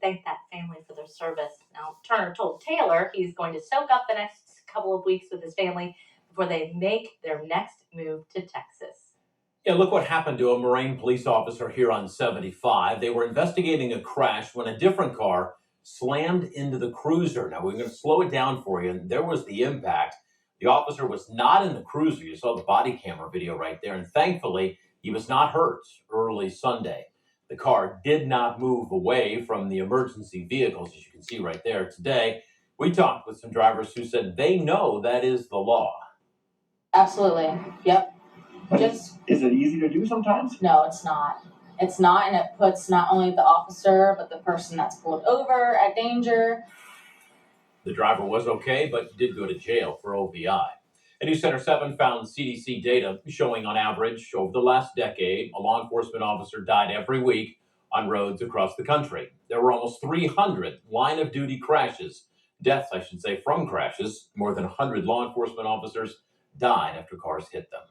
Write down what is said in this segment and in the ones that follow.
thanked that family for their service. Now, Turner told Taylor he's going to soak up the next couple of weeks with his family before they make their next move to Texas. Yeah, look what happened to a Moraine police officer here on 75. They were investigating a crash when a different car slammed into the cruiser. Now, we're going to slow it down for you, and there was the impact. The officer was not in the cruiser. You saw the body camera video right there, and thankfully, he was not hurt early Sunday. The car did not move away from the emergency vehicles, as you can see right there. Today, we talked with some drivers who said they know that is the law. Absolutely. Yep. Is it easy to do sometimes? No, it's not. It's not, and it puts not only the officer, but the person that's pulled over at danger. The driver was okay, but did go to jail for OVI. And News Center 7 found CDC data showing on average over the last decade, a law enforcement officer died every week on roads across the country. There were almost 300 line-of-duty crashes, deaths, I should say, from crashes. More than 100 law enforcement officers died after cars hit them.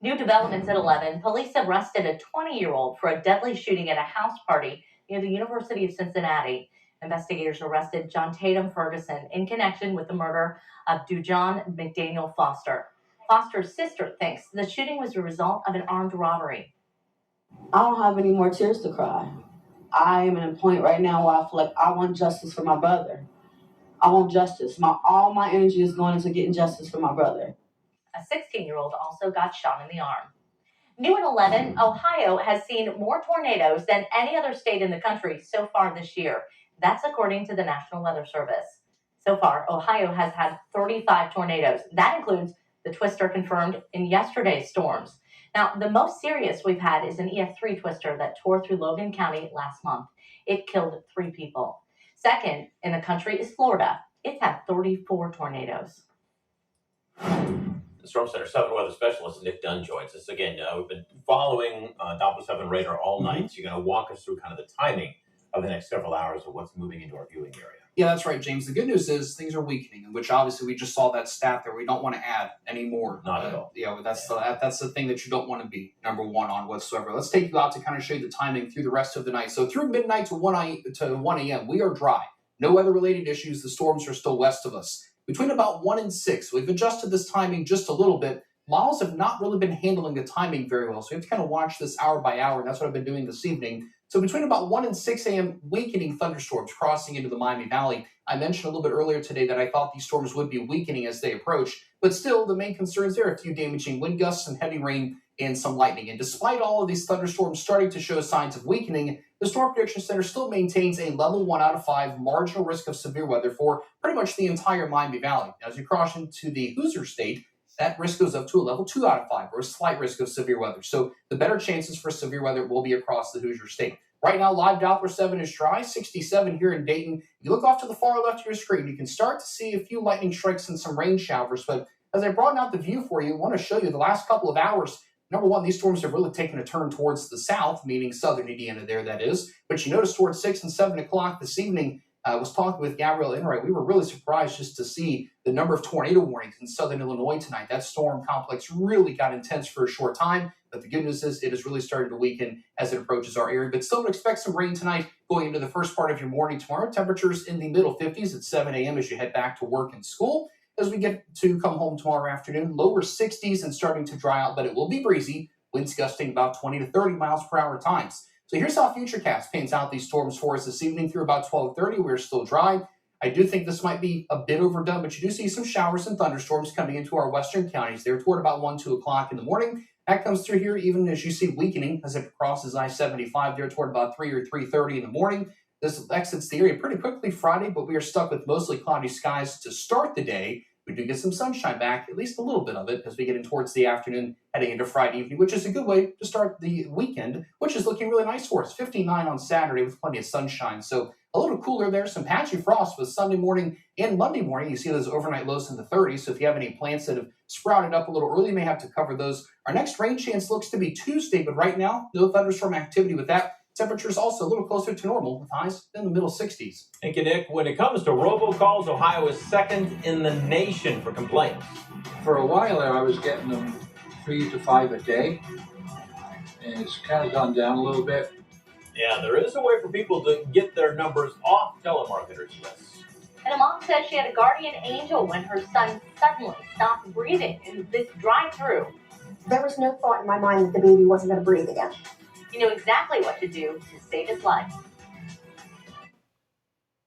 New developments at 11. Police arrested a 20-year-old for a deadly shooting at a house party near the University of Cincinnati. Investigators arrested John Tatum Ferguson in connection with the murder of Dujon McDaniel Foster. Foster's sister thinks the shooting was a result of an armed robbery. I don't have any more tears to cry. I am at a point right now where I feel like I want justice for my brother. I want justice. All my energy is going into getting justice for my brother. A 16-year-old also got shot in the arm. New at 11, Ohio has seen more tornadoes than any other state in the country so far this year. That's according to the National Weather Service. So far, Ohio has had 35 tornadoes. That includes the twister confirmed in yesterday's storms. Now, the most serious we've had is an EF3 twister that tore through Logan County last month. It killed 3 people. Second in the country is Florida. It's had 34 tornadoes. The Storm Center 7 weather specialist Nick Dunn joins us again. We've been following Doppler 7 radar all night. So you're going to walk us through kind of the timing of the next several hours of what's moving into our viewing area. Yeah, that's right, James. The good news is things are weakening, which obviously we just saw that stat there. We don't want to add any more. Not at all. Yeah, that's the thing that you don't want to be number one on whatsoever. Let's take you out to kind of show you the timing through the rest of the night. So through midnight to 1 a.m., we are dry. No weather-related issues. The storms are still west of us. Between about 1 and 6, we've adjusted this timing just a little bit. Models have not really been handling the timing very well, so we have to kind of watch this hour by hour, and that's what I've been doing this evening. So between about 1 and 6 a.m., weakening thunderstorms crossing into the Miami Valley. I mentioned a little bit earlier today that I thought these storms would be weakening as they approach, but still the main concerns there are a few damaging wind gusts, some heavy rain, and some lightning. And despite all of these thunderstorms starting to show signs of weakening, the Storm Prediction Center still maintains a level 1 out of 5 marginal risk of severe weather for pretty much the entire Miami Valley. As you cross into the Hoosier State, that risk goes up to a level 2 out of 5, or a slight risk of severe weather. So the better chances for severe weather will be across the Hoosier State. Right now, live Doppler 7 is dry, 67 here in Dayton. You look off to the far left of your screen, you can start to see a few lightning strikes and some rain showers. But as I broaden out the view for you, I want to show you the last couple of hours. Number one, these storms have really taken a turn towards the south, meaning southern Indiana there, that is. But you notice towards 6 and 7 o'clock this evening, I was talking with Gabrielle Enright. We were really surprised just to see the number of tornado warnings in southern Illinois tonight. That storm complex really got intense for a short time. But the good news is it is really starting to weaken as it approaches our area. But still would expect some rain tonight going into the first part of your morning tomorrow. Temperatures in the middle 50s at 7 a.m. as you head back to work and school. As we get to come home tomorrow afternoon, lower 60s and starting to dry out, but it will be breezy. Winds gusting about 20 to 30 miles per hour times. So here's how Futurecast paints out these storms for us this evening through about 12:30. We're still dry. I do think this might be a bit overdone, but you do see some showers and thunderstorms coming into our western counties there toward about 1, 2 o'clock in the morning. That comes through here even as you see weakening as it crosses I-75 there toward about 3 or 3:30 in the morning. This exits the area pretty quickly Friday, but we are stuck with mostly cloudy skies to start the day. We do get some sunshine back, at least a little bit of it, as we get in towards the afternoon, heading into Friday evening, which is a good way to start the weekend, which is looking really nice for us. 59 on Saturday with plenty of sunshine. So a little cooler there, some patchy frost with Sunday morning and Monday morning. You see those overnight lows in the 30s. So if you have any plants that have sprouted up a little early, you may have to cover those. Our next rain chance looks to be Tuesday, but right now, no thunderstorm activity with that. Temperatures also a little closer to normal with highs in the middle 60s. Thank you, Nick. When it comes to robocalls, Ohio is second in the nation for complaints. For a while there, I was getting them 3 to 5 a day, and it's kind of gone down a little bit. Yeah, there is a way for people to get their numbers off telemarketers, yes. And a mom says she had a guardian angel when her son suddenly stopped breathing in this drive-through. There was no thought in my mind that the baby wasn't going to breathe again. You know exactly what to do to save his life.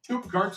Supercards